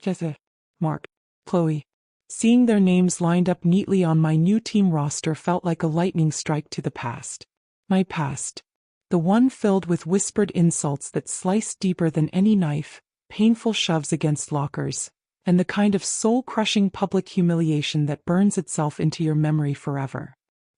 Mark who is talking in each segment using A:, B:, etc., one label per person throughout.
A: Jessica, Mark, Chloe. Seeing their names lined up neatly on my new team roster felt like a lightning strike to the past. My past. The one filled with whispered insults that sliced deeper than any knife, painful shoves against lockers, and the kind of soul-crushing public humiliation that burns itself into your memory forever.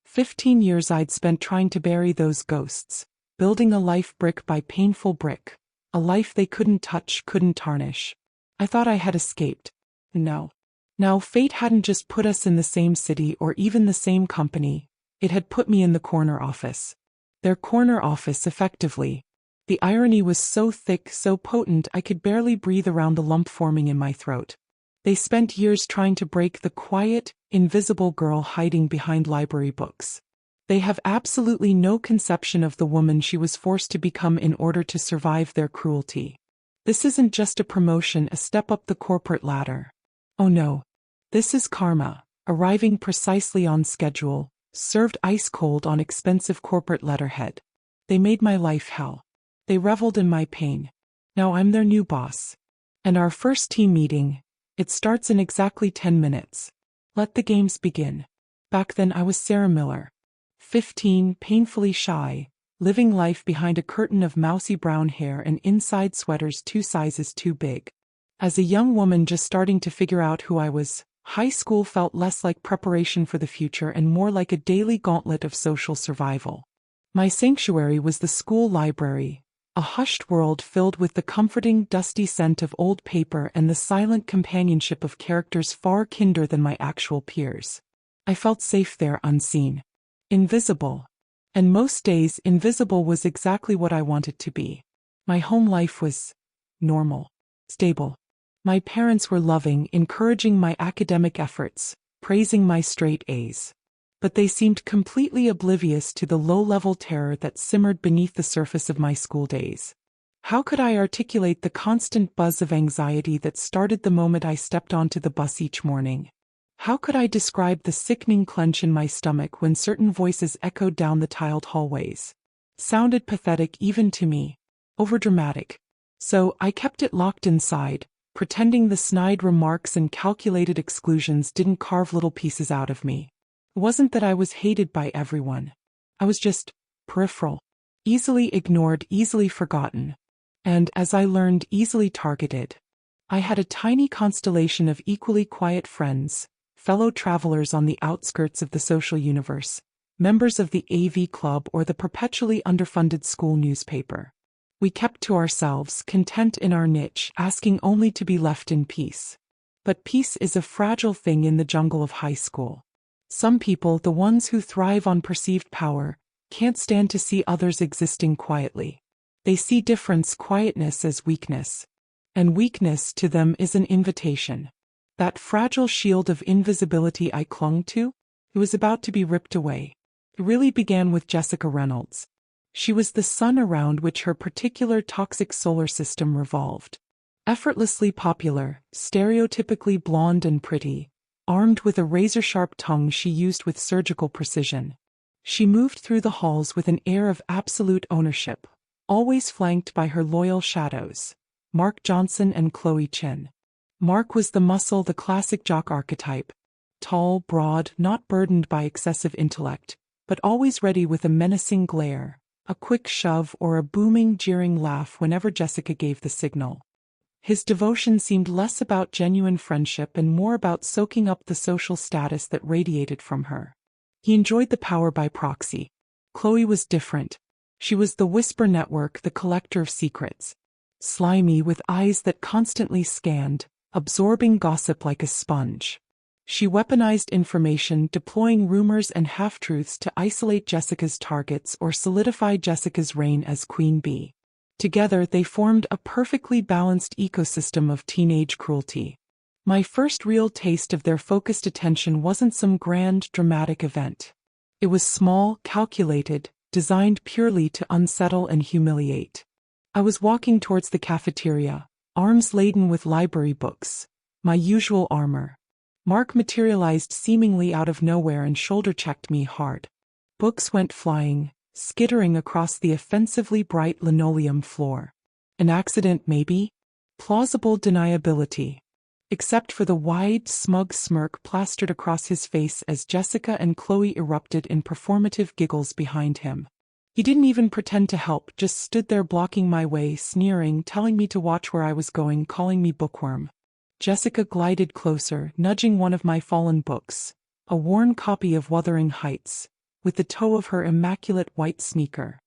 A: 15 years I'd spent trying to bury those ghosts, building a life brick by painful brick, a life they couldn't touch, couldn't tarnish. I thought I had escaped. No. Now fate hadn't just put us in the same city or even the same company, it had put me in the corner office. Their corner office, effectively. The irony was so thick, so potent I could barely breathe around the lump forming in my throat. They spent years trying to break the quiet, invisible girl hiding behind library books. They have absolutely no conception of the woman she was forced to become in order to survive their cruelty. This isn't just a promotion, a step up the corporate ladder. Oh no. This is karma, arriving precisely on schedule, served ice cold on expensive corporate letterhead. They made my life hell. They reveled in my pain. Now I'm their new boss. And our first team meeting, it starts in exactly 10 minutes. Let the games begin. Back then I was Sarah Miller. 15, painfully shy, living life behind a curtain of mousy brown hair and inside sweaters 2 sizes too big. As a young woman just starting to figure out who I was, high school felt less like preparation for the future and more like a daily gauntlet of social survival. My sanctuary was the school library, a hushed world filled with the comforting, dusty scent of old paper and the silent companionship of characters far kinder than my actual peers. I felt safe there, unseen. Invisible. And most days, invisible was exactly what I wanted to be. My home life was normal, stable. My parents were loving, encouraging my academic efforts, praising my straight A's. But they seemed completely oblivious to the low-level terror that simmered beneath the surface of my school days. How could I articulate the constant buzz of anxiety that started the moment I stepped onto the bus each morning? How could I describe the sickening clench in my stomach when certain voices echoed down the tiled hallways? Sounded pathetic even to me. Overdramatic. So I kept it locked inside, pretending the snide remarks and calculated exclusions didn't carve little pieces out of me. It wasn't that I was hated by everyone. I was just peripheral, easily ignored, easily forgotten, and, as I learned, easily targeted. I had a tiny constellation of equally quiet friends, fellow travelers on the outskirts of the social universe, members of the AV club or the perpetually underfunded school newspaper. We kept to ourselves, content in our niche, asking only to be left in peace. But peace is a fragile thing in the jungle of high school. Some people, the ones who thrive on perceived power, can't stand to see others existing quietly. They see difference, quietness as weakness. And weakness to them is an invitation. That fragile shield of invisibility I clung to, it was about to be ripped away. It really began with Jessica Reynolds. She was the sun around which her particular toxic solar system revolved. Effortlessly popular, stereotypically blonde and pretty, armed with a razor-sharp tongue she used with surgical precision. She moved through the halls with an air of absolute ownership, always flanked by her loyal shadows, Mark Johnson and Chloe Chin. Mark was the muscle, the classic jock archetype. Tall, broad, not burdened by excessive intellect, but always ready with a menacing glare, a quick shove or a booming, jeering laugh whenever Jessica gave the signal. His devotion seemed less about genuine friendship and more about soaking up the social status that radiated from her. He enjoyed the power by proxy. Chloe was different. She was the whisper network, the collector of secrets. Slimy, with eyes that constantly scanned, absorbing gossip like a sponge. She weaponized information, deploying rumors and half-truths to isolate Jessica's targets or solidify Jessica's reign as Queen Bee. Together they formed a perfectly balanced ecosystem of teenage cruelty. My first real taste of their focused attention wasn't some grand, dramatic event. It was small, calculated, designed purely to unsettle and humiliate. I was walking towards the cafeteria, arms laden with library books, my usual armor. Mark materialized seemingly out of nowhere and shoulder-checked me hard. Books went flying, skittering across the offensively bright linoleum floor. An accident, maybe? Plausible deniability. except for the wide, smug smirk plastered across his face as Jessica and Chloe erupted in performative giggles behind him. He didn't even pretend to help, just stood there blocking my way, sneering, telling me to watch where I was going, calling me bookworm. Jessica glided closer, nudging one of my fallen books, a worn copy of Wuthering Heights, with the toe of her immaculate white sneaker.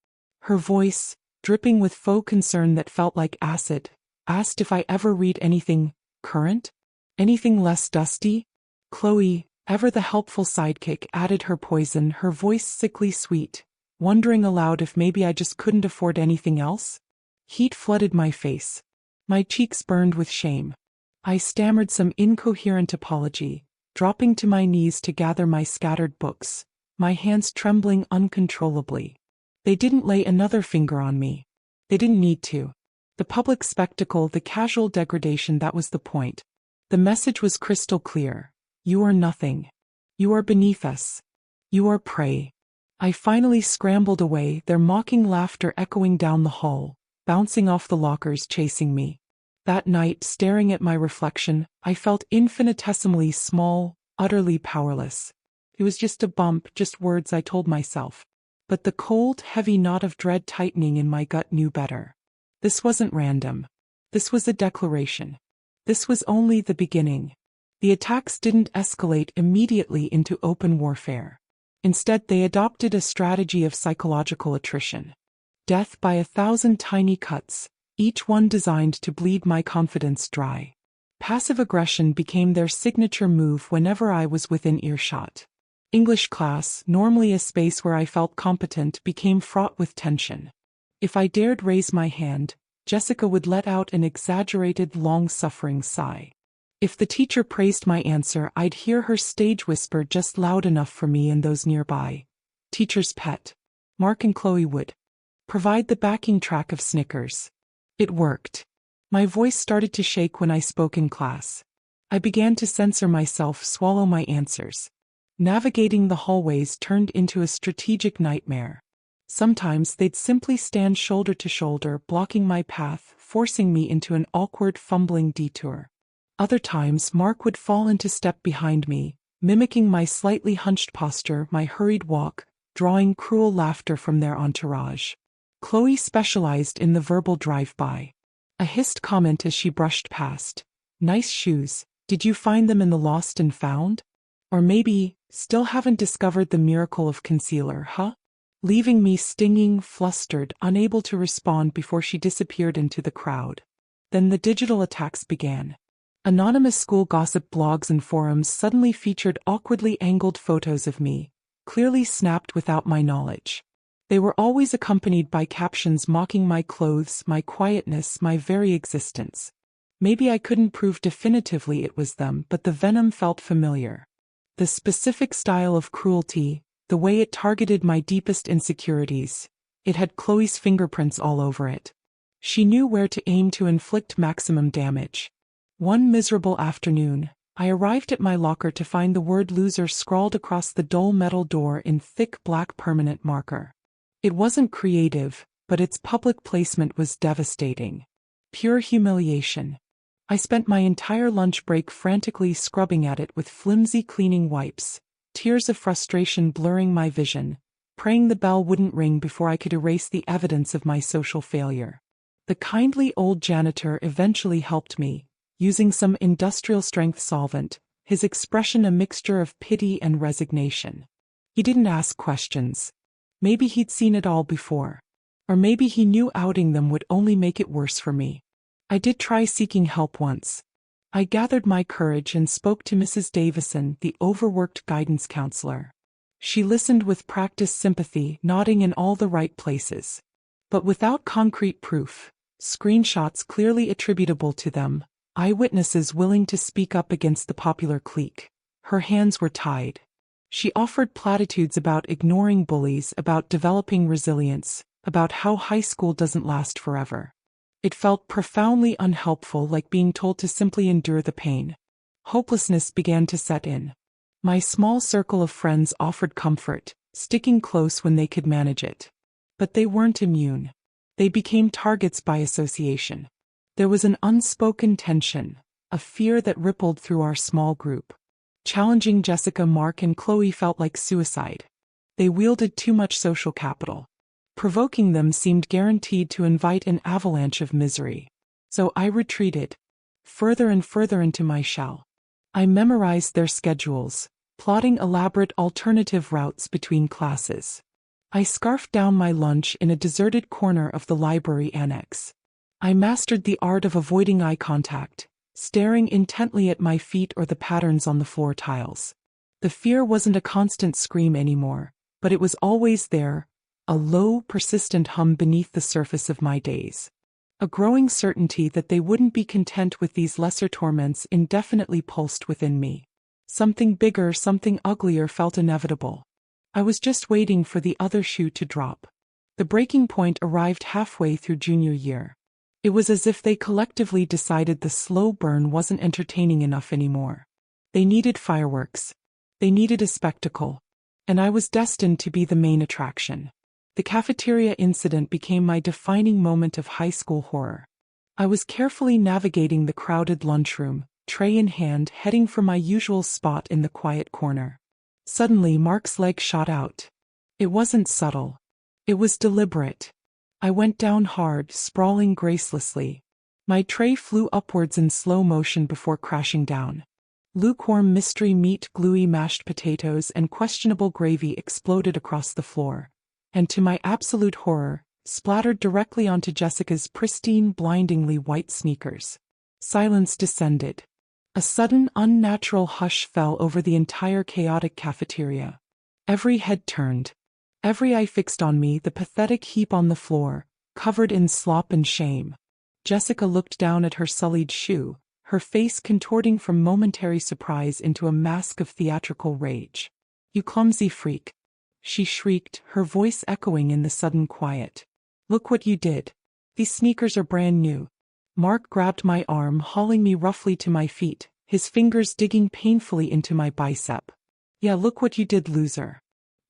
A: Her voice, dripping with faux concern that felt like acid, asked if I ever read anything current? Anything less dusty? Chloe, ever the helpful sidekick, added her poison, her voice sickly sweet, wondering aloud if maybe I just couldn't afford anything else. Heat flooded my face. My cheeks burned with shame. I stammered some incoherent apology, dropping to my knees to gather my scattered books, my hands trembling uncontrollably. They didn't lay another finger on me. They didn't need to. The public spectacle, the casual degradation, that was the point. The message was crystal clear. You are nothing. You are beneath us. You are prey. I finally scrambled away, their mocking laughter echoing down the hall, bouncing off the lockers, chasing me. That night, staring at my reflection, I felt infinitesimally small, utterly powerless. It was just a bump, just words, I told myself. But the cold, heavy knot of dread tightening in my gut knew better. This wasn't random. This was a declaration. This was only the beginning. The attacks didn't escalate immediately into open warfare. Instead, they adopted a strategy of psychological attrition. Death by 1,000 tiny cuts, each one designed to bleed my confidence dry. Passive aggression became their signature move whenever I was within earshot. English class, normally a space where I felt competent, became fraught with tension. If I dared raise my hand, Jessica would let out an exaggerated, long-suffering sigh. If the teacher praised my answer, I'd hear her stage whisper just loud enough for me and those nearby. Teacher's pet. Mark and Chloe would provide the backing track of snickers. It worked. My voice started to shake when I spoke in class. I began to censor myself, swallow my answers. Navigating the hallways turned into a strategic nightmare. Sometimes they'd simply stand shoulder to shoulder, blocking my path, forcing me into an awkward, fumbling detour. Other times, Mark would fall into step behind me, mimicking my slightly hunched posture, my hurried walk, drawing cruel laughter from their entourage. Chloe specialized in the verbal drive-by. A hissed comment as she brushed past. Nice shoes. Did you find them in the lost and found? Or maybe, still haven't discovered the miracle of concealer, huh? Leaving me stinging, flustered, unable to respond before she disappeared into the crowd. Then the digital attacks began. Anonymous school gossip blogs and forums suddenly featured awkwardly angled photos of me, clearly snapped without my knowledge. They were always accompanied by captions mocking my clothes, my quietness, my very existence. Maybe I couldn't prove definitively it was them, but the venom felt familiar. The specific style of cruelty, the way it targeted my deepest insecurities, it had Chloe's fingerprints all over it. She knew where to aim to inflict maximum damage. One miserable afternoon, I arrived at my locker to find the word loser scrawled across the dull metal door in thick black permanent marker. It wasn't creative, but its public placement was devastating. Pure humiliation. I spent my entire lunch break frantically scrubbing at it with flimsy cleaning wipes, tears of frustration blurring my vision, praying the bell wouldn't ring before I could erase the evidence of my social failure. The kindly old janitor eventually helped me, using some industrial-strength solvent, his expression a mixture of pity and resignation. He didn't ask questions. Maybe he'd seen it all before. Or maybe he knew outing them would only make it worse for me. I did try seeking help once. I gathered my courage and spoke to Mrs. Davison, the overworked guidance counselor. She listened with practiced sympathy, nodding in all the right places. But without concrete proof, screenshots clearly attributable to them, eyewitnesses willing to speak up against the popular clique, her hands were tied. She offered platitudes about ignoring bullies, about developing resilience, about how high school doesn't last forever. It felt profoundly unhelpful, like being told to simply endure the pain. Hopelessness began to set in. My small circle of friends offered comfort, sticking close when they could manage it. But they weren't immune. They became targets by association. There was an unspoken tension, a fear that rippled through our small group. Challenging Jessica, Mark, and Chloe felt like suicide. They wielded too much social capital. Provoking them seemed guaranteed to invite an avalanche of misery. So I retreated, further and further into my shell. I memorized their schedules, plotting elaborate alternative routes between classes. I scarfed down my lunch in a deserted corner of the library annex. I mastered the art of avoiding eye contact, staring intently at my feet or the patterns on the floor tiles. The fear wasn't a constant scream anymore, but it was always there, a low, persistent hum beneath the surface of my days. A growing certainty that they wouldn't be content with these lesser torments indefinitely pulsed within me. Something bigger, something uglier felt inevitable. I was just waiting for the other shoe to drop. The breaking point arrived halfway through junior year. It was as if they collectively decided the slow burn wasn't entertaining enough anymore. They needed fireworks. They needed a spectacle. And I was destined to be the main attraction. The cafeteria incident became my defining moment of high school horror. I was carefully navigating the crowded lunchroom, tray in hand, heading for my usual spot in the quiet corner. Suddenly, Mark's leg shot out. It wasn't subtle. It was deliberate. I went down hard, sprawling gracelessly. My tray flew upwards in slow motion before crashing down. Lukewarm mystery meat, gluey mashed potatoes, and questionable gravy exploded across the floor, and to my absolute horror, splattered directly onto Jessica's pristine, blindingly white sneakers. Silence descended. A sudden, unnatural hush fell over the entire chaotic cafeteria. Every head turned. Every eye fixed on me, the pathetic heap on the floor, covered in slop and shame. Jessica looked down at her sullied shoe, her face contorting from momentary surprise into a mask of theatrical rage. "You clumsy freak," she shrieked, her voice echoing in the sudden quiet. "Look what you did. These sneakers are brand new." Mark grabbed my arm, hauling me roughly to my feet, his fingers digging painfully into my bicep. "Yeah, look what you did, loser,"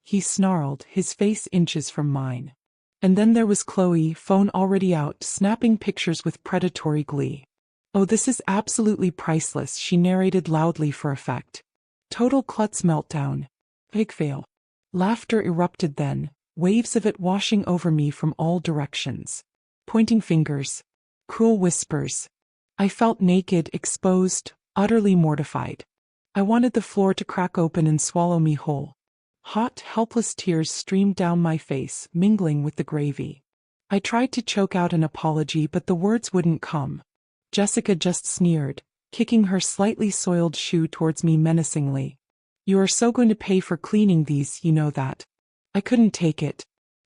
A: he snarled, his face inches from mine. And then there was Chloe, phone already out, snapping pictures with predatory glee. "Oh, this is absolutely priceless," she narrated loudly for effect. "Total klutz meltdown. Big fail." Laughter erupted then, waves of it washing over me from all directions. Pointing fingers. Cruel whispers. I felt naked, exposed, utterly mortified. I wanted the floor to crack open and swallow me whole. Hot, helpless tears streamed down my face, mingling with the gravy. I tried to choke out an apology, but the words wouldn't come. Jessica just sneered, kicking her slightly soiled shoe towards me menacingly. "You are so going to pay for cleaning these, you know that." I couldn't take it.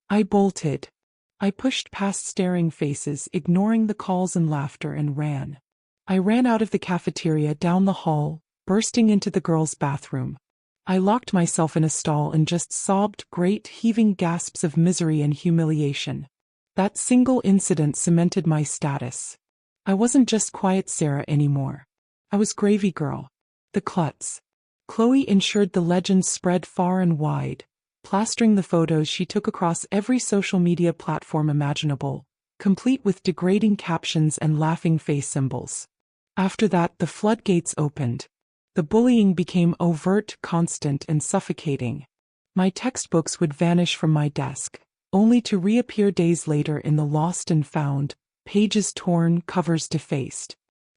A: I bolted. I pushed past staring faces, ignoring the calls and laughter, and ran. I ran out of the cafeteria, down the hall, bursting into the girls' bathroom. I locked myself in a stall and just sobbed great heaving gasps of misery and humiliation. That single incident cemented my status. I wasn't just Quiet Sarah anymore. I was Gravy Girl. The klutz. Chloe ensured the legend spread far and wide, plastering the photos she took across every social media platform imaginable, complete with degrading captions and laughing face symbols. After that, the floodgates opened. The bullying became overt, constant, and suffocating. My textbooks would vanish from my desk, only to reappear days later in the lost and found, pages torn, covers defaced.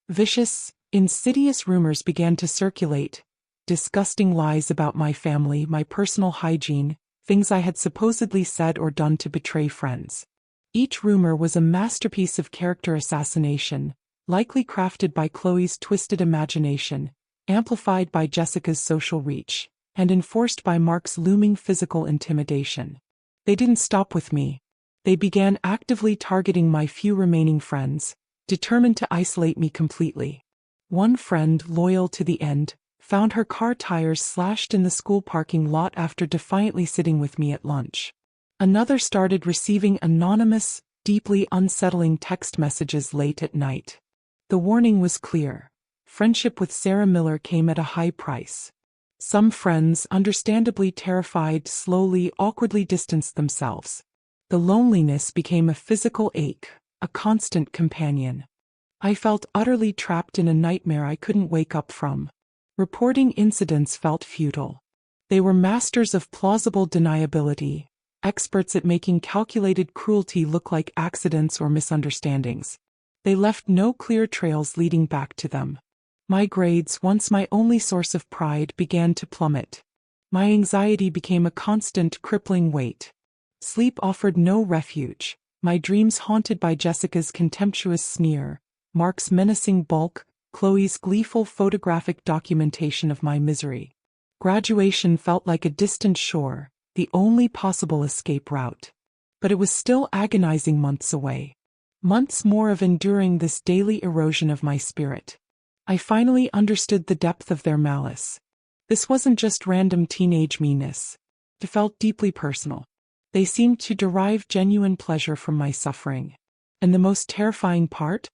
A: Vicious, insidious rumors began to circulate, disgusting lies about my family, my personal hygiene, things I had supposedly said or done to betray friends. Each rumor was a masterpiece of character assassination, likely crafted by Chloe's twisted imagination, amplified by Jessica's social reach, and enforced by Mark's looming physical intimidation. They didn't stop with me. They began actively targeting my few remaining friends, determined to isolate me completely. One friend, loyal to the end, found her car tires slashed in the school parking lot after defiantly sitting with me at lunch. Another started receiving anonymous, deeply unsettling text messages late at night. The warning was clear. Friendship with Sarah Miller came at a high price. Some friends, understandably terrified, slowly, awkwardly distanced themselves. The loneliness became a physical ache, a constant companion. I felt utterly trapped in a nightmare I couldn't wake up from. Reporting incidents felt futile. They were masters of plausible deniability, experts at making calculated cruelty look like accidents or misunderstandings. They left no clear trails leading back to them. My grades, once my only source of pride, began to plummet. My anxiety became a constant, crippling weight. Sleep offered no refuge, my dreams haunted by Jessica's contemptuous sneer, Mark's menacing bulk, Chloe's gleeful photographic documentation of my misery. Graduation felt like a distant shore, the only possible escape route. But it was still agonizing months away. Months more of enduring this daily erosion of my spirit. I finally understood the depth of their malice. This wasn't just random teenage meanness. It felt deeply personal. They seemed to derive genuine pleasure from my suffering. And the most terrifying part?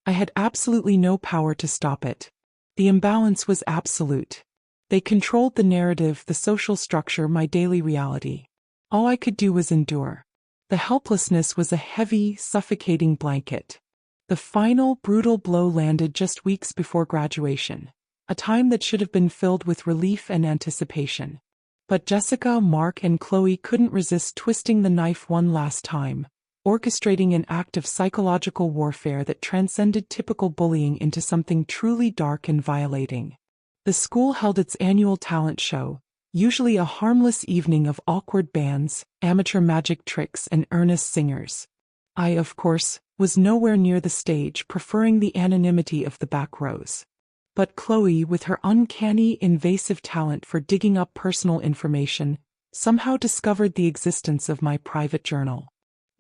A: I had absolutely no power to stop it. The imbalance was absolute. They controlled the narrative, the social structure, my daily reality. All I could do was endure. The helplessness was a heavy, suffocating blanket. The final, brutal blow landed just weeks before graduation, a time that should have been filled with relief and anticipation. But Jessica, Mark, and Chloe couldn't resist twisting the knife one last time, orchestrating an act of psychological warfare that transcended typical bullying into something truly dark and violating. The school held its annual talent show, usually a harmless evening of awkward bands, amateur magic tricks, and earnest singers. I, of course, was nowhere near the stage, preferring the anonymity of the back rows. But Chloe, with her uncanny, invasive talent for digging up personal information, somehow discovered the existence of my private journal.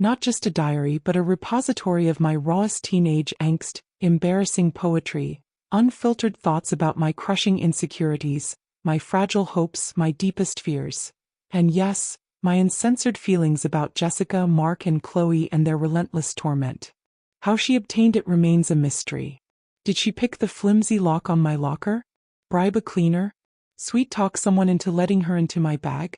A: Not just a diary, but a repository of my rawest teenage angst, embarrassing poetry, unfiltered thoughts about my crushing insecurities, my fragile hopes, my deepest fears. And yes, my uncensored feelings about Jessica, Mark, and Chloe and their relentless torment. How she obtained it remains a mystery. Did she pick the flimsy lock on my locker? Bribe a cleaner? Sweet-talk someone into letting her into my bag?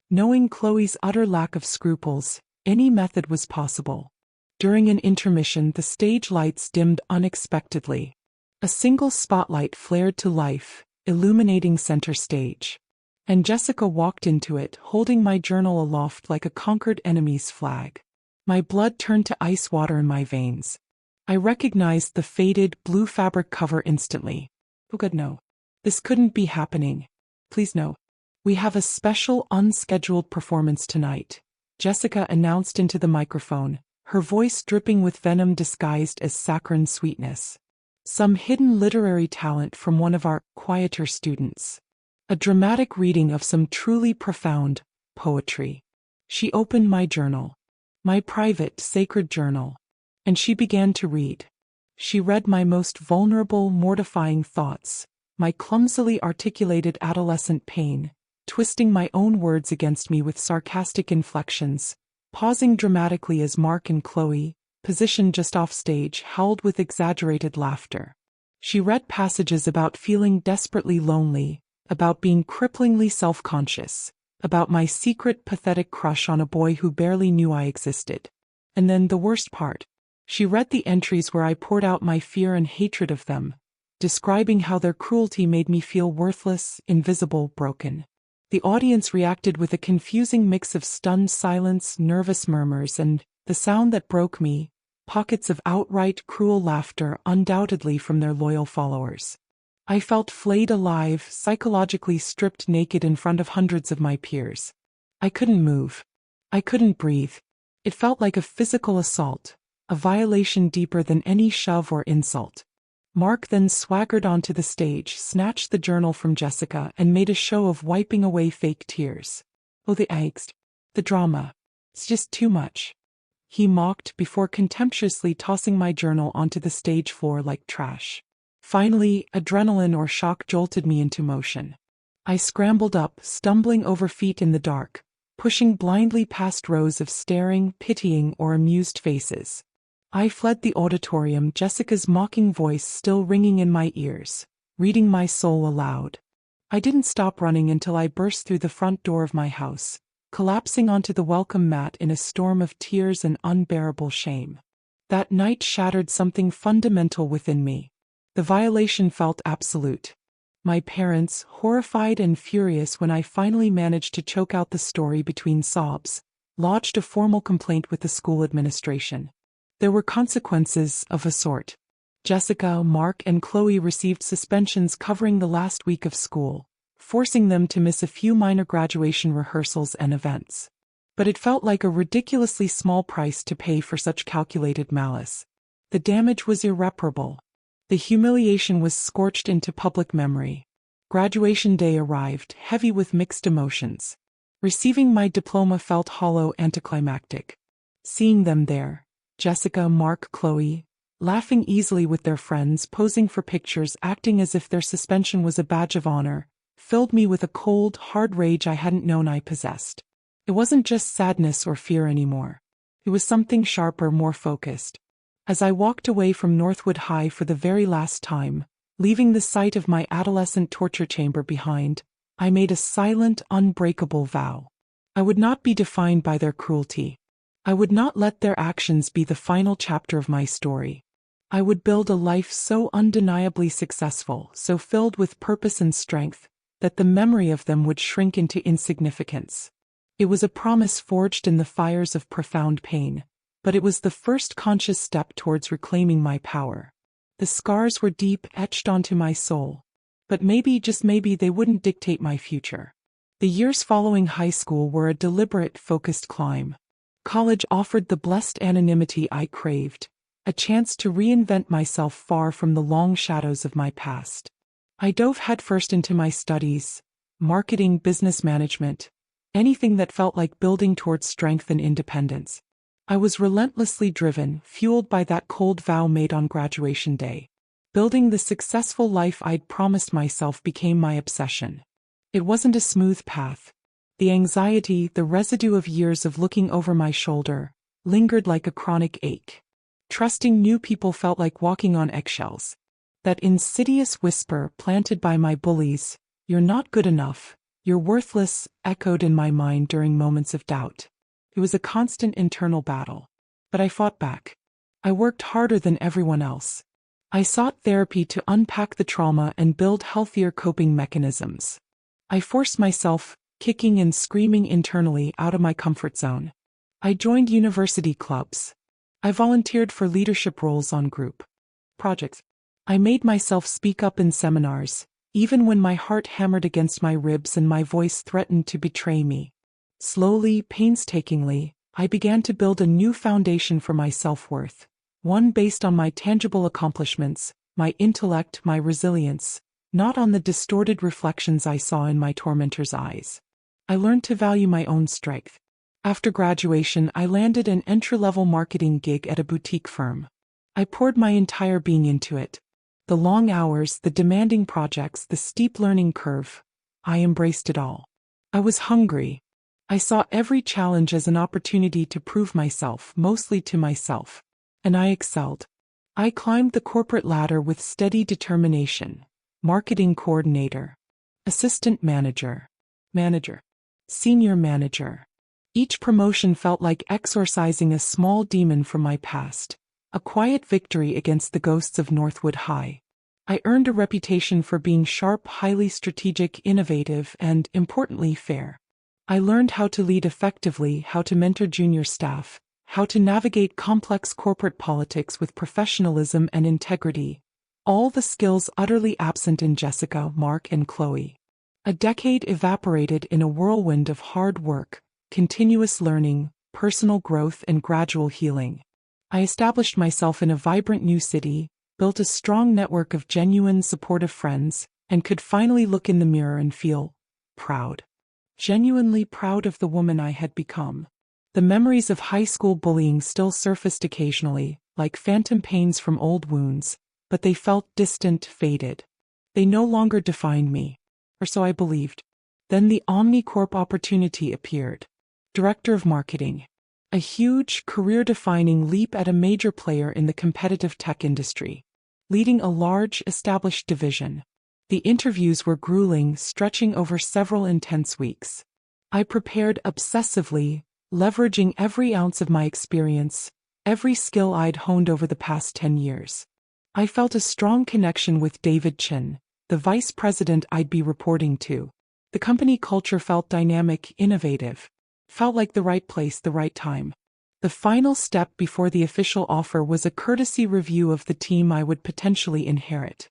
A: Knowing Chloe's utter lack of scruples, any method was possible. During an intermission, the stage lights dimmed unexpectedly. A single spotlight flared to life, illuminating center stage. And Jessica walked into it, holding my journal aloft like a conquered enemy's flag. My blood turned to ice water in my veins. I recognized the faded, blue fabric cover instantly. Oh God, no. This couldn't be happening. Please no. We have a special, unscheduled performance tonight, Jessica announced into the microphone, her voice dripping with venom disguised as saccharine sweetness. Some hidden literary talent from one of our quieter students. A dramatic reading of some truly profound poetry. She opened my journal, my private, sacred journal, and she began to read. She read my most vulnerable, mortifying thoughts, my clumsily articulated adolescent pain, twisting my own words against me with sarcastic inflections, pausing dramatically as Mark and Chloe, positioned just off stage, howled with exaggerated laughter. She read passages about feeling desperately lonely, about being cripplingly self-conscious, about my secret pathetic crush on a boy who barely knew I existed. And then the worst part. She read the entries where I poured out my fear and hatred of them, describing how their cruelty made me feel worthless, invisible, broken. The audience reacted with a confusing mix of stunned silence, nervous murmurs, and the sound that broke me, pockets of outright cruel laughter, undoubtedly from their loyal followers. I felt flayed alive, psychologically stripped naked in front of hundreds of my peers. I couldn't move. I couldn't breathe. It felt like a physical assault, a violation deeper than any shove or insult. Mark then swaggered onto the stage, snatched the journal from Jessica, and made a show of wiping away fake tears. Oh, the angst. The drama. It's just too much. He mocked before contemptuously tossing my journal onto the stage floor like trash. Finally, adrenaline or shock jolted me into motion. I scrambled up, stumbling over feet in the dark, pushing blindly past rows of staring, pitying, or amused faces. I fled the auditorium, Jessica's mocking voice still ringing in my ears, reading my soul aloud. I didn't stop running until I burst through the front door of my house, collapsing onto the welcome mat in a storm of tears and unbearable shame. That night shattered something fundamental within me. The violation felt absolute. My parents, horrified and furious when I finally managed to choke out the story between sobs, lodged a formal complaint with the school administration. There were consequences of a sort. Jessica, Mark, and Chloe received suspensions covering the last week of school, forcing them to miss a few minor graduation rehearsals and events. But it felt like a ridiculously small price to pay for such calculated malice. The damage was irreparable. The humiliation was scorched into public memory. Graduation day arrived, heavy with mixed emotions. Receiving my diploma felt hollow, anticlimactic. Seeing them there, Jessica, Mark, Chloe, laughing easily with their friends, posing for pictures, acting as if their suspension was a badge of honor, filled me with a cold, hard rage I hadn't known I possessed. It wasn't just sadness or fear anymore. It was something sharper, more focused. As I walked away from Northwood High for the very last time, leaving the site of my adolescent torture chamber behind, I made a silent, unbreakable vow. I would not be defined by their cruelty. I would not let their actions be the final chapter of my story. I would build a life so undeniably successful, so filled with purpose and strength, that the memory of them would shrink into insignificance. It was a promise forged in the fires of profound pain, but it was the first conscious step towards reclaiming my power. The scars were deep, etched onto my soul. But maybe, just maybe, they wouldn't dictate my future. The years following high school were a deliberate, focused climb. College offered the blessed anonymity I craved, a chance to reinvent myself far from the long shadows of my past. I dove headfirst into my studies, marketing, business management, anything that felt like building towards strength and independence. I was relentlessly driven, fueled by that cold vow made on graduation day. Building the successful life I'd promised myself became my obsession. It wasn't a smooth path. The anxiety, the residue of years of looking over my shoulder, lingered like a chronic ache. Trusting new people felt like walking on eggshells. That insidious whisper planted by my bullies, "You're not good enough, you're worthless," echoed in my mind during moments of doubt. It was a constant internal battle. But I fought back. I worked harder than everyone else. I sought therapy to unpack the trauma and build healthier coping mechanisms. I forced myself, kicking and screaming internally, out of my comfort zone. I joined university clubs. I volunteered for leadership roles on group projects. I made myself speak up in seminars, even when my heart hammered against my ribs and my voice threatened to betray me. Slowly, painstakingly, I began to build a new foundation for my self-worth, one based on my tangible accomplishments, my intellect, my resilience, not on the distorted reflections I saw in my tormentors' eyes. I learned to value my own strength. After graduation, I landed an entry-level marketing gig at a boutique firm. I poured my entire being into it. The long hours, the demanding projects, the steep learning curve. I embraced it all. I was hungry. I saw every challenge as an opportunity to prove myself, mostly to myself. And I excelled. I climbed the corporate ladder with steady determination. Marketing coordinator, assistant manager, senior manager. Each promotion felt like exorcising a small demon from my past, a quiet victory against the ghosts of Northwood High. I earned a reputation for being sharp, highly strategic, innovative, and, importantly, fair. I learned how to lead effectively, how to mentor junior staff, how to navigate complex corporate politics with professionalism and integrity, all the skills utterly absent in Jessica, Mark, and Chloe. A decade evaporated in a whirlwind of hard work, continuous learning, personal growth, and gradual healing. I established myself in a vibrant new city, built a strong network of genuine, supportive friends, and could finally look in the mirror and feel proud. Genuinely proud of the woman I had become. The memories of high school bullying still surfaced occasionally, like phantom pains from old wounds, but they felt distant, faded. They no longer defined me. Or so I believed. Then the OmniCorp opportunity appeared. Director of Marketing. A huge, career-defining leap at a major player in the competitive tech industry. Leading a large, established division. The interviews were grueling, stretching over several intense weeks. I prepared obsessively, leveraging every ounce of my experience, every skill I'd honed over the past 10 years. I felt a strong connection with David Chin, the vice president I'd be reporting to. The company culture felt dynamic, innovative. Felt like the right place, the right time. The final step before the official offer was a courtesy review of the team I would potentially inherit.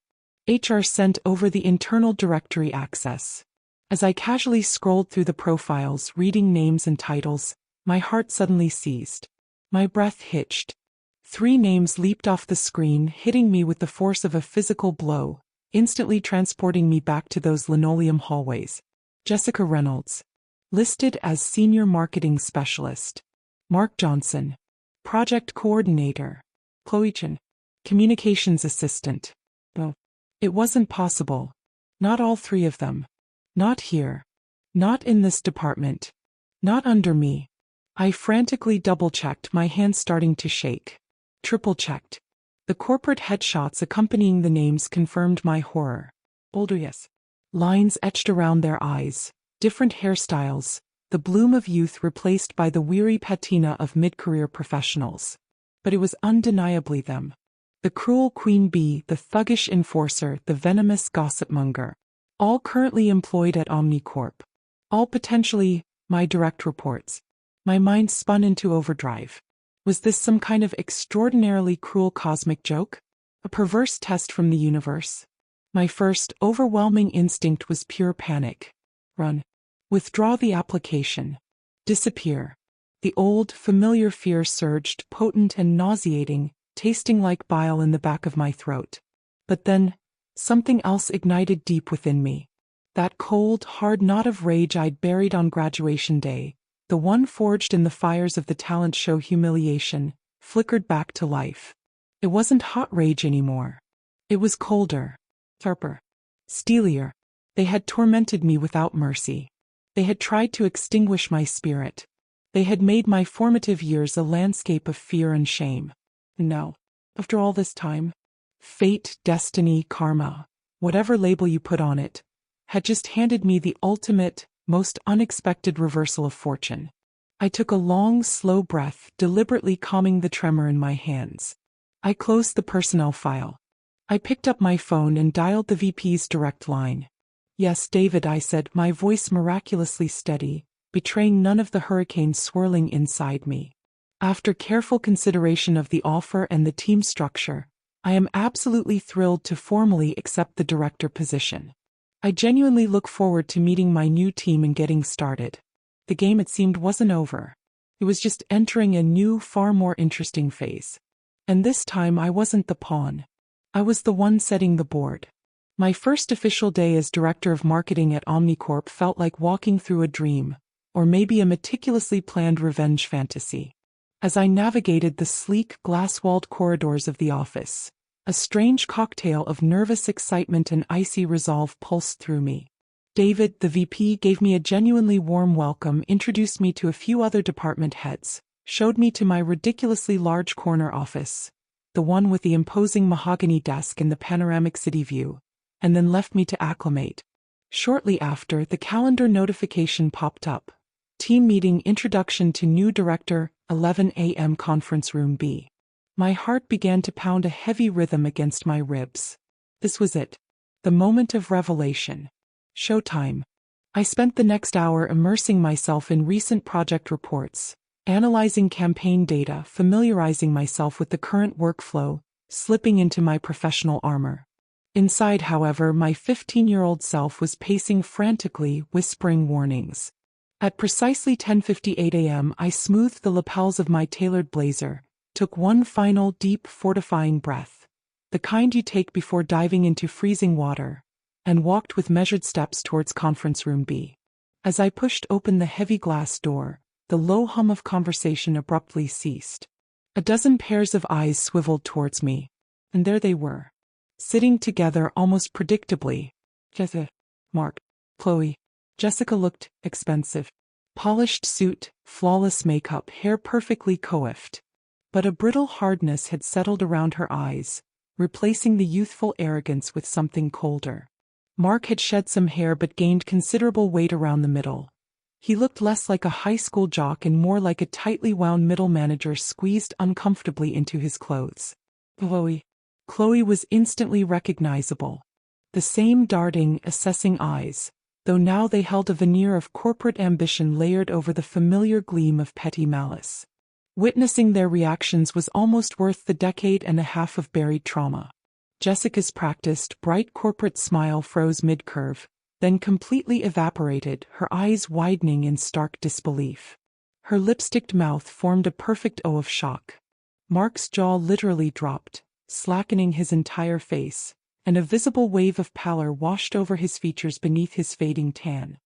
A: HR sent over the internal directory access. As I casually scrolled through the profiles, reading names and titles, my heart suddenly seized. My breath hitched. 3 names leaped off the screen, hitting me with the force of a physical blow, instantly transporting me back to those linoleum hallways. Jessica Reynolds, listed as Senior Marketing Specialist. Mark Johnson, Project Coordinator. Chloe Chen, Communications Assistant. Oh, it wasn't possible. Not all 3 of them. Not here. Not in this department. Not under me. I frantically double-checked, my hands starting to shake. Triple-checked. The corporate headshots accompanying the names confirmed my horror. Older, yes. Lines etched around their eyes, different hairstyles, the bloom of youth replaced by the weary patina of mid-career professionals. But it was undeniably them. The cruel queen bee, the thuggish enforcer, the venomous gossipmonger. All currently employed at Omnicorp. All potentially my direct reports. My mind spun into overdrive. Was this some kind of extraordinarily cruel cosmic joke? A perverse test from the universe? My first, overwhelming instinct was pure panic. Run. Withdraw the application. Disappear. The old, familiar fear surged, potent and nauseating, tasting like bile in the back of my throat. But then, something else ignited deep within me. That cold, hard knot of rage I'd buried on graduation day, the one forged in the fires of the talent show Humiliation, flickered back to life. It wasn't hot rage anymore. It was colder, sharper, steelier. They had tormented me without mercy. They had tried to extinguish my spirit. They had made my formative years a landscape of fear and shame. And now, after all this time, fate, destiny, karma, whatever label you put on it, had just handed me the ultimate, most unexpected reversal of fortune. I took a long, slow breath, deliberately calming the tremor in my hands. I closed the personnel file. I picked up my phone and dialed the VP's direct line. "Yes, David," I said, my voice miraculously steady, betraying none of the hurricane swirling inside me. "After careful consideration of the offer and the team structure, I am absolutely thrilled to formally accept the director position. I genuinely look forward to meeting my new team and getting started." The game, it seemed, wasn't over. It was just entering a new, far more interesting phase. And this time I wasn't the pawn. I was the one setting the board. My first official day as director of marketing at Omnicorp felt like walking through a dream, or maybe a meticulously planned revenge fantasy. As I navigated the sleek, glass-walled corridors of the office, a strange cocktail of nervous excitement and icy resolve pulsed through me. David, the VP, gave me a genuinely warm welcome, introduced me to a few other department heads, showed me to my ridiculously large corner office, the one with the imposing mahogany desk and the panoramic city view, and then left me to acclimate. Shortly after, the calendar notification popped up. Team meeting, introduction to new director, 11 a.m. conference room B. My heart began to pound a heavy rhythm against my ribs. This was it. The moment of revelation. Showtime. I spent the next hour immersing myself in recent project reports, analyzing campaign data, familiarizing myself with the current workflow, slipping into my professional armor. Inside, however, my 15-year-old self was pacing frantically, whispering warnings. At precisely 10:58 a.m., I smoothed the lapels of my tailored blazer, took one final deep, fortifying breath, the kind you take before diving into freezing water, and walked with measured steps towards conference room B. As I pushed open the heavy glass door, the low hum of conversation abruptly ceased. A dozen pairs of eyes swiveled towards me, and there they were, sitting together almost predictably. Jessica, Mark, Chloe. Jessica looked expensive. Polished suit, flawless makeup, hair perfectly coiffed. But a brittle hardness had settled around her eyes, replacing the youthful arrogance with something colder. Mark had shed some hair but gained considerable weight around the middle, He looked less like a high school jock and more like a tightly wound middle manager squeezed uncomfortably into his clothes. Chloe. Chloe was instantly recognizable. The same darting, assessing eyes, though now they held a veneer of corporate ambition layered over the familiar gleam of petty malice. Witnessing their reactions was almost worth the decade and a half of buried trauma. Jessica's practiced, bright corporate smile froze mid-curve, then completely evaporated, her eyes widening in stark disbelief. Her lipsticked mouth formed a perfect O of shock. Mark's jaw literally dropped, slackening his entire face, and a visible wave of pallor washed over his features beneath his fading tan.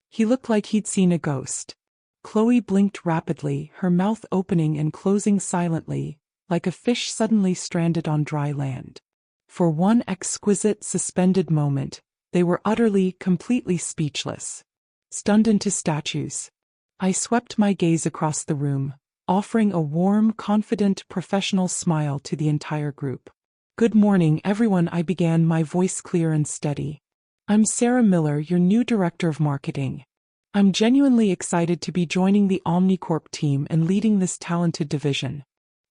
A: He looked like he'd seen a ghost. Chloe blinked rapidly, her mouth opening and closing silently, like a fish suddenly stranded on dry land. For one exquisite, suspended moment, they were utterly, completely speechless. Stunned into statues. I swept my gaze across the room, offering a warm, confident, professional smile to the entire group. "Good morning, everyone," I began, my voice clear and steady. "I'm Sarah Miller, your new Director of Marketing. I'm genuinely excited to be joining the Omnicorp team and leading this talented division."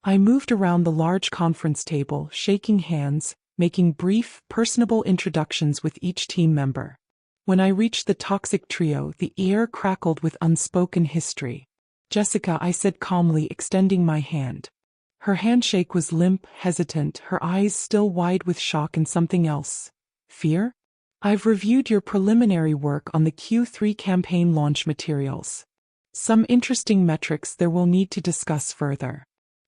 A: I moved around the large conference table, shaking hands, making brief, personable introductions with each team member. When I reached the toxic trio, the air crackled with unspoken history. "Jessica," I said calmly, extending my hand. Her handshake was limp, hesitant, her eyes still wide with shock and something else. Fear? "I've reviewed your preliminary work on the Q3 campaign launch materials. Some interesting metrics there will need to discuss further."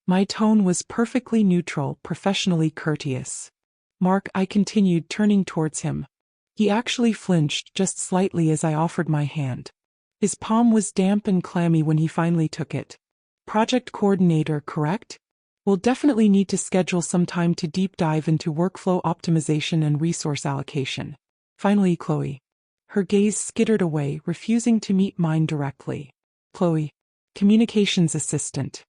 A: My tone was perfectly neutral, professionally courteous. "Mark," I continued, turning towards him. He actually flinched just slightly as I offered my hand. His palm was damp and clammy when he finally took it. "Project coordinator, correct? We'll definitely need to schedule some time to deep dive into workflow optimization and resource allocation." Finally, Chloe. Her gaze skittered away, refusing to meet mine directly. "Chloe. Communications assistant.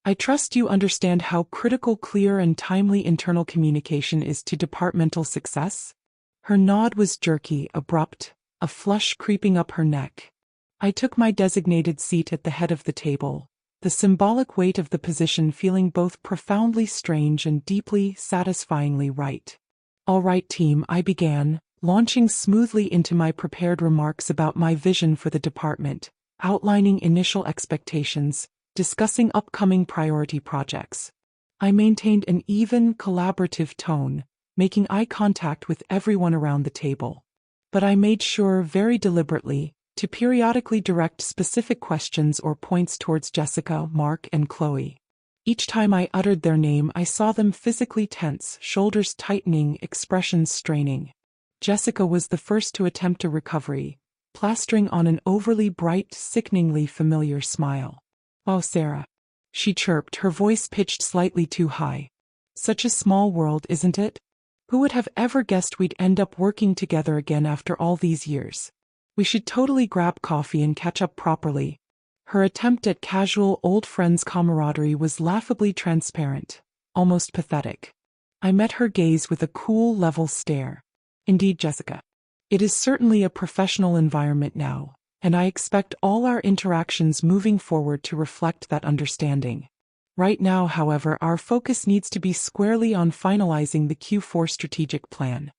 A: I trust you understand how critical clear and timely internal communication is to departmental success?" Her nod was jerky, abrupt, a flush creeping up her neck. I took my designated seat at the head of the table, the symbolic weight of the position feeling both profoundly strange and deeply, satisfyingly right. "All right, team," I began, launching smoothly into my prepared remarks about my vision for the department, outlining initial expectations, discussing upcoming priority projects. I maintained an even, collaborative tone, making eye contact with everyone around the table. But I made sure, very deliberately, to periodically direct specific questions or points towards Jessica, Mark, and Chloe. Each time I uttered their name, I saw them physically tense, shoulders tightening, expressions straining. Jessica was the first to attempt a recovery, plastering on an overly bright, sickeningly familiar smile. "Oh, Sarah," she chirped, her voice pitched slightly too high. "Such a small world, isn't it? Who would have ever guessed we'd end up working together again after all these years? We should totally grab coffee and catch up properly." Her attempt at casual old friends camaraderie was laughably transparent, almost pathetic. I met her gaze with a cool, level stare. "Indeed, Jessica. It is certainly a professional environment now, and I expect all our interactions moving forward to reflect that understanding. Right now, however, our focus needs to be squarely on finalizing the Q4 strategic plan."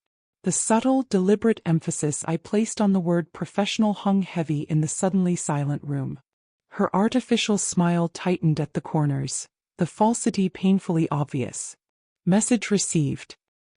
A: The subtle, deliberate emphasis I placed on the word professional hung heavy in the suddenly silent room. Her artificial smile tightened at the corners, the falsity painfully obvious. Message received.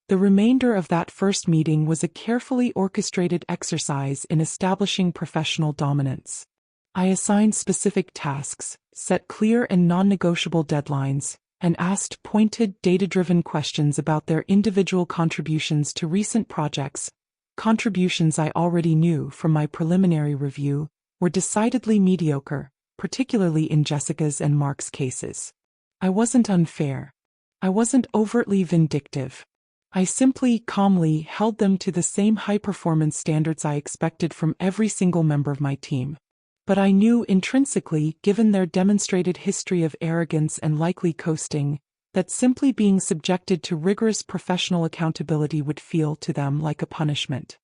A: The remainder of that first meeting was a carefully orchestrated exercise in establishing professional dominance. I assigned specific tasks, set clear and non-negotiable deadlines, and asked pointed, data-driven questions about their individual contributions to recent projects. Contributions I already knew from my preliminary review were decidedly mediocre, particularly in Jessica's and Mark's cases. I wasn't unfair. I wasn't overtly vindictive. I simply, calmly held them to the same high-performance standards I expected from every single member of my team. But I knew intrinsically, given their demonstrated history of arrogance and likely coasting, that simply being subjected to rigorous professional accountability would feel to them like a punishment.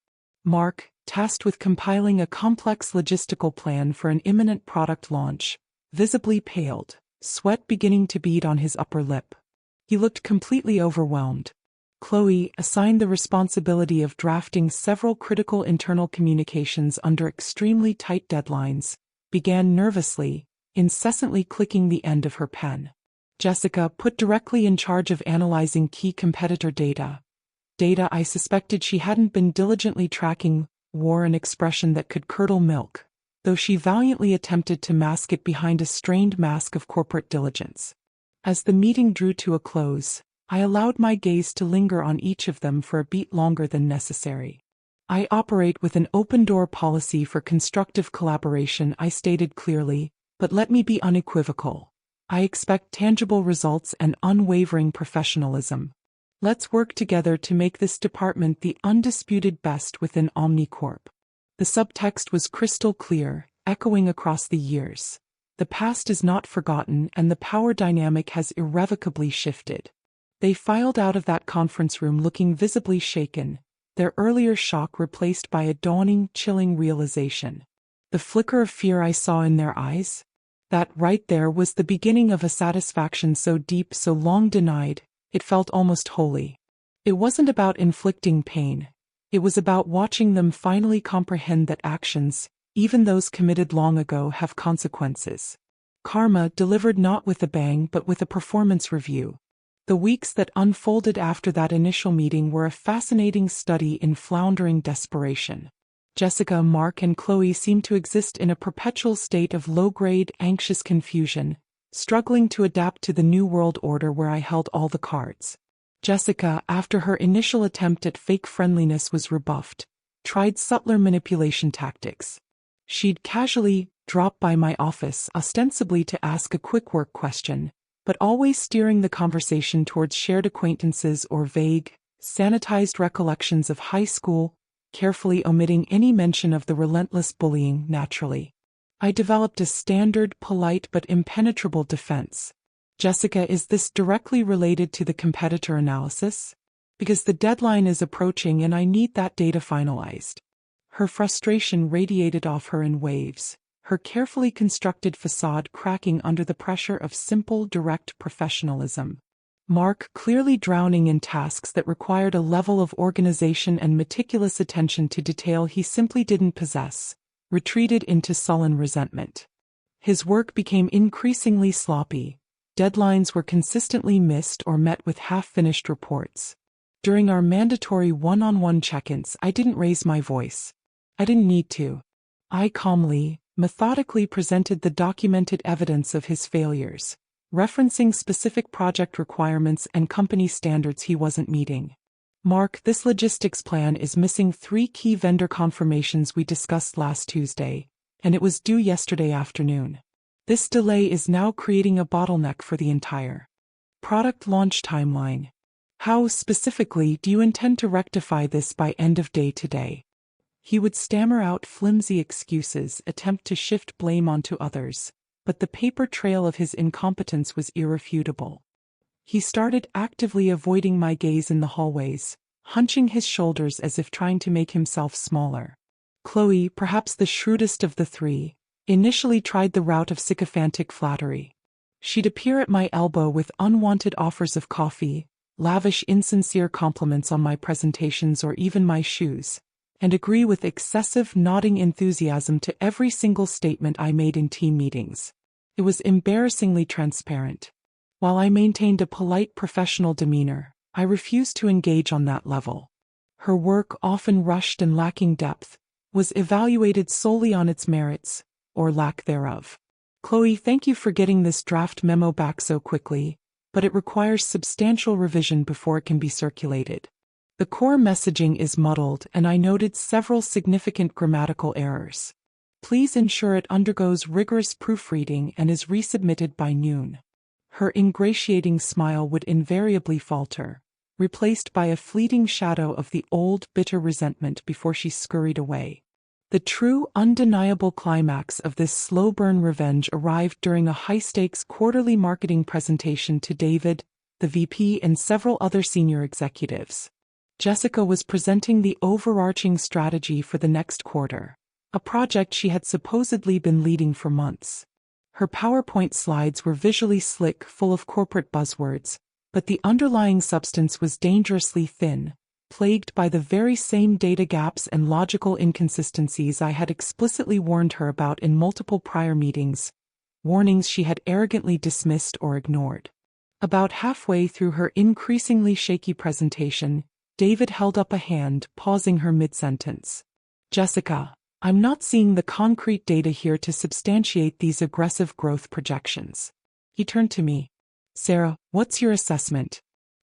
A: Mark, tasked with compiling a complex logistical plan for an imminent product launch, visibly paled, sweat beginning to bead on his upper lip. He looked completely overwhelmed. Chloe, assigned the responsibility of drafting several critical internal communications under extremely tight deadlines, began nervously, incessantly clicking the end of her pen. Jessica, put directly in charge of analyzing key competitor data I suspected she hadn't been diligently tracking, wore an expression that could curdle milk, though she valiantly attempted to mask it behind a strained mask of corporate diligence. As the meeting drew to a close, I allowed my gaze to linger on each of them for a beat longer than necessary. I operate with an open-door policy for constructive collaboration, I stated clearly, but let me be unequivocal. I expect tangible results and unwavering professionalism. Let's work together to make this department the undisputed best within Omnicorp. The subtext was crystal clear, echoing across the years. The past is not forgotten and the power dynamic has irrevocably shifted. They filed out of that conference room looking visibly shaken, their earlier shock replaced by a dawning, chilling realization. The flicker of fear I saw in their eyes? That right there was the beginning of a satisfaction so deep, so long denied, it felt almost holy. It wasn't about inflicting pain. It was about watching them finally comprehend that actions, even those committed long ago, have consequences. Karma delivered not with a bang but with a performance review. The weeks that unfolded after that initial meeting were a fascinating study in floundering desperation. Jessica, Mark, and Chloe seemed to exist in a perpetual state of low-grade, anxious confusion, struggling to adapt to the new world order where I held all the cards. Jessica, after her initial attempt at fake friendliness was rebuffed, tried subtler manipulation tactics. She'd casually drop by my office ostensibly to ask a quick work question, but always steering the conversation towards shared acquaintances or vague, sanitized recollections of high school, carefully omitting any mention of the relentless bullying. Naturally, I developed a standard, polite but impenetrable defense. Jessica, is this directly related to the competitor analysis? Because the deadline is approaching and I need that data finalized. Her frustration radiated off her in waves, her carefully constructed facade cracking under the pressure of simple, direct professionalism. Mark, clearly drowning in tasks that required a level of organization and meticulous attention to detail he simply didn't possess, retreated into sullen resentment. His work became increasingly sloppy. Deadlines were consistently missed or met with half-finished reports. During our mandatory one-on-one check-ins, I didn't raise my voice. I didn't need to. I calmly, methodically presented the documented evidence of his failures, referencing specific project requirements and company standards he wasn't meeting. Mark, this logistics plan is missing 3 key vendor confirmations we discussed last Tuesday, and it was due yesterday afternoon. This delay is now creating a bottleneck for the entire product launch timeline. How specifically do you intend to rectify this by end of day today? He would stammer out flimsy excuses, attempt to shift blame onto others, but the paper trail of his incompetence was irrefutable. He started actively avoiding my gaze in the hallways, hunching his shoulders as if trying to make himself smaller. Chloe, perhaps the shrewdest of the 3, initially tried the route of sycophantic flattery. She'd appear at my elbow with unwanted offers of coffee, lavish insincere compliments on my presentations or even my shoes, and agree with excessive nodding enthusiasm to every single statement I made in team meetings. It was embarrassingly transparent. While I maintained a polite professional demeanor, I refused to engage on that level. Her work, often rushed and lacking depth, was evaluated solely on its merits, or lack thereof. Chloe, thank you for getting this draft memo back so quickly, but it requires substantial revision before it can be circulated. The core messaging is muddled and I noted several significant grammatical errors. Please ensure it undergoes rigorous proofreading and is resubmitted by noon. Her ingratiating smile would invariably falter, replaced by a fleeting shadow of the old, bitter resentment before she scurried away. The true, undeniable climax of this slow-burn revenge arrived during a high-stakes quarterly marketing presentation to David, the VP, and several other senior executives. Jessica was presenting the overarching strategy for the next quarter, a project she had supposedly been leading for months. Her PowerPoint slides were visually slick, full of corporate buzzwords, but the underlying substance was dangerously thin, plagued by the very same data gaps and logical inconsistencies I had explicitly warned her about in multiple prior meetings, warnings she had arrogantly dismissed or ignored. About halfway through her increasingly shaky presentation, David held up a hand, pausing her mid-sentence. "Jessica, I'm not seeing the concrete data here to substantiate these aggressive growth projections." He turned to me. "Sarah, what's your assessment?"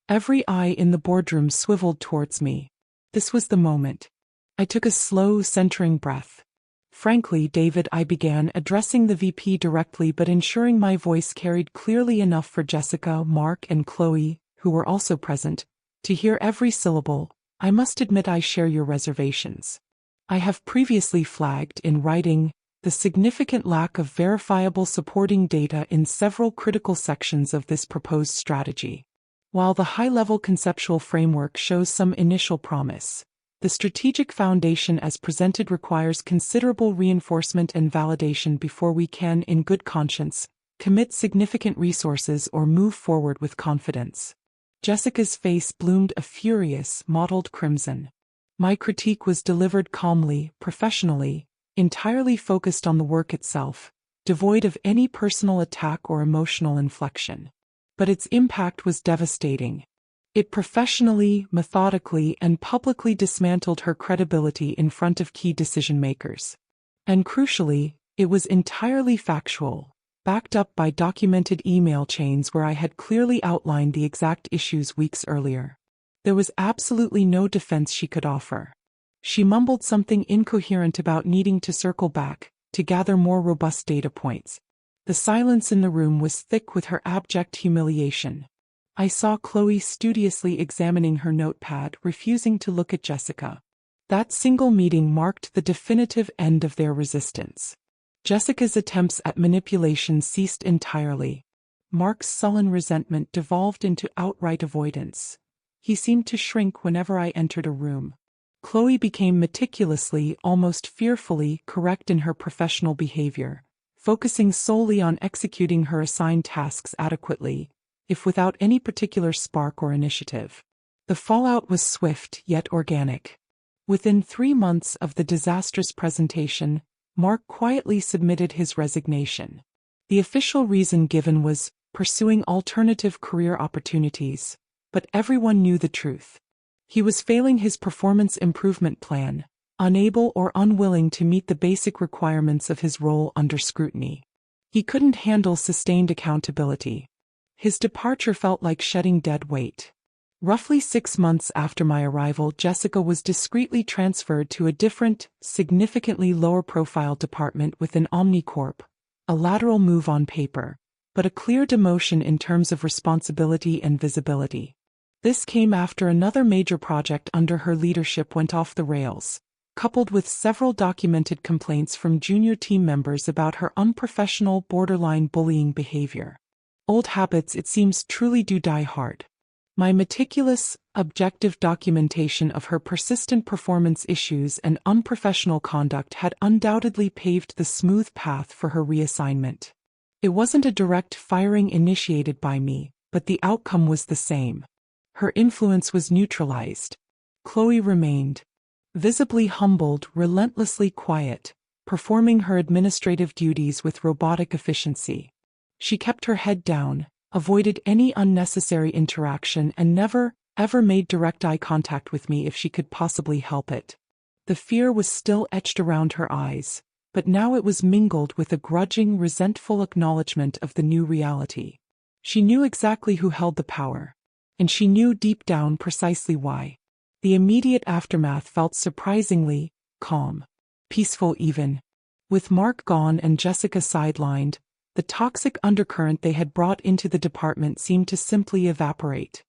A: Every eye in the boardroom swiveled towards me. This was the moment. I took a slow, centering breath. "Frankly, David," I began, addressing the VP directly but ensuring my voice carried clearly enough for Jessica, Mark, and Chloe, who were also present, to hear every syllable, "I must admit I share your reservations. I have previously flagged, in writing, the significant lack of verifiable supporting data in several critical sections of this proposed strategy. While the high-level conceptual framework shows some initial promise, the strategic foundation as presented requires considerable reinforcement and validation before we can, in good conscience, commit significant resources or move forward with confidence." Jessica's face bloomed a furious, mottled crimson. My critique was delivered calmly, professionally, entirely focused on the work itself, devoid of any personal attack or emotional inflection. But its impact was devastating. It professionally, methodically, and publicly dismantled her credibility in front of key decision-makers. And crucially, it was entirely factual, backed up by documented email chains where I had clearly outlined the exact issues weeks earlier. There was absolutely no defense she could offer. She mumbled something incoherent about needing to circle back, to gather more robust data points. The silence in the room was thick with her abject humiliation. I saw Chloe studiously examining her notepad, refusing to look at Jessica. That single meeting marked the definitive end of their resistance. Jessica's attempts at manipulation ceased entirely. Mark's sullen resentment devolved into outright avoidance. He seemed to shrink whenever I entered a room. Chloe became meticulously, almost fearfully, correct in her professional behavior, focusing solely on executing her assigned tasks adequately, if without any particular spark or initiative. The fallout was swift yet organic. Within 3 months of the disastrous presentation, Mark quietly submitted his resignation. The official reason given was pursuing alternative career opportunities, but everyone knew the truth. He was failing his performance improvement plan, unable or unwilling to meet the basic requirements of his role under scrutiny. He couldn't handle sustained accountability. His departure felt like shedding dead weight. Roughly 6 months after my arrival, Jessica was discreetly transferred to a different, significantly lower-profile department within Omnicorp, a lateral move on paper, but a clear demotion in terms of responsibility and visibility. This came after another major project under her leadership went off the rails, coupled with several documented complaints from junior team members about her unprofessional, borderline bullying behavior. Old habits, it seems, truly do die hard. My meticulous, objective documentation of her persistent performance issues and unprofessional conduct had undoubtedly paved the smooth path for her reassignment. It wasn't a direct firing initiated by me, but the outcome was the same. Her influence was neutralized. Chloe remained, visibly humbled, relentlessly quiet, performing her administrative duties with robotic efficiency. She kept her head down, avoided any unnecessary interaction, and never, ever made direct eye contact with me if she could possibly help it. The fear was still etched around her eyes, but now it was mingled with a grudging, resentful acknowledgement of the new reality. She knew exactly who held the power, and she knew deep down precisely why. The immediate aftermath felt surprisingly calm, peaceful even. With Mark gone and Jessica sidelined, the toxic undercurrent they had brought into the department seemed to simply evaporate.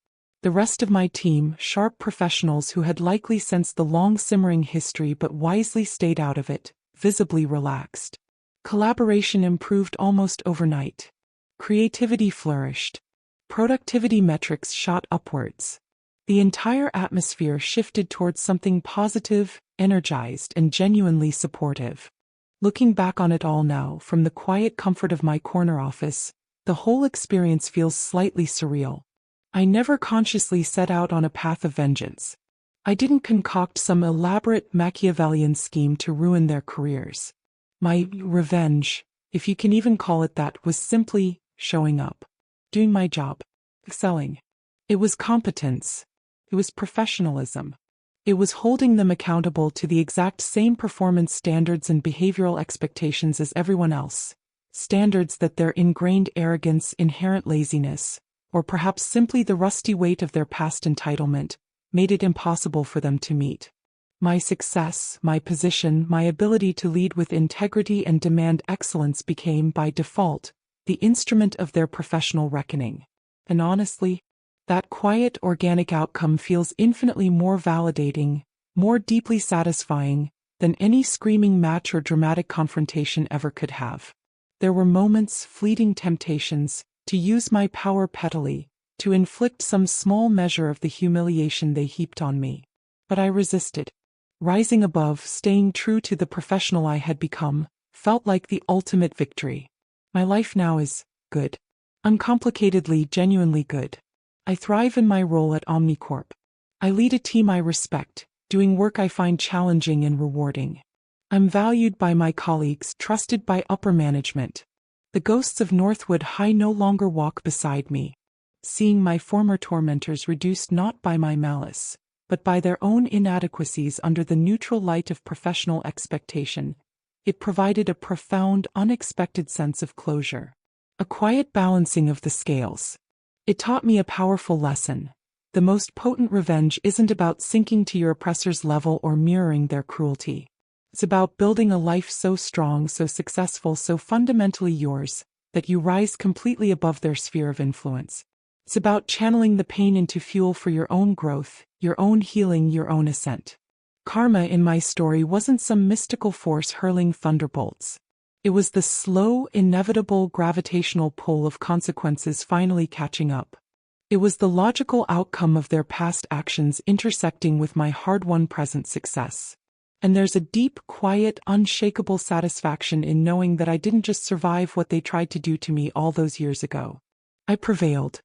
A: The rest of my team, sharp professionals who had likely sensed the long-simmering history but wisely stayed out of it, visibly relaxed. Collaboration improved almost overnight. Creativity flourished. Productivity metrics shot upwards. The entire atmosphere shifted towards something positive, energized, and genuinely supportive. Looking back on it all now, from the quiet comfort of my corner office, the whole experience feels slightly surreal. I never consciously set out on a path of vengeance. I didn't concoct some elaborate Machiavellian scheme to ruin their careers. My revenge, if you can even call it that, was simply showing up, doing my job, excelling. It was competence. It was professionalism. It was holding them accountable to the exact same performance standards and behavioral expectations as everyone else. Standards that their ingrained arrogance, inherent laziness, or perhaps simply the rusty weight of their past entitlement, made it impossible for them to meet. My success, my position, my ability to lead with integrity and demand excellence became, by default, the instrument of their professional reckoning. And honestly, that quiet, organic outcome feels infinitely more validating, more deeply satisfying, than any screaming match or dramatic confrontation ever could have. There were moments, fleeting temptations, to use my power pettily, to inflict some small measure of the humiliation they heaped on me. But I resisted. Rising above, staying true to the professional I had become, felt like the ultimate victory. My life now is good. Uncomplicatedly, genuinely good. I thrive in my role at Omnicorp. I lead a team I respect, doing work I find challenging and rewarding. I'm valued by my colleagues, trusted by upper management. The ghosts of Northwood High no longer walk beside me. Seeing my former tormentors reduced not by my malice, but by their own inadequacies under the neutral light of professional expectation, it provided a profound, unexpected sense of closure. A quiet balancing of the scales. It taught me a powerful lesson. The most potent revenge isn't about sinking to your oppressor's level or mirroring their cruelty. It's about building a life so strong, so successful, so fundamentally yours, that you rise completely above their sphere of influence. It's about channeling the pain into fuel for your own growth, your own healing, your own ascent. Karma in my story wasn't some mystical force hurling thunderbolts. It was the slow, inevitable gravitational pull of consequences finally catching up. It was the logical outcome of their past actions intersecting with my hard-won present success. And there's a deep, quiet, unshakable satisfaction in knowing that I didn't just survive what they tried to do to me all those years ago. I prevailed.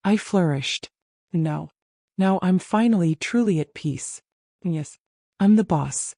A: I flourished. Now I'm finally truly at peace. Yes, I'm the boss.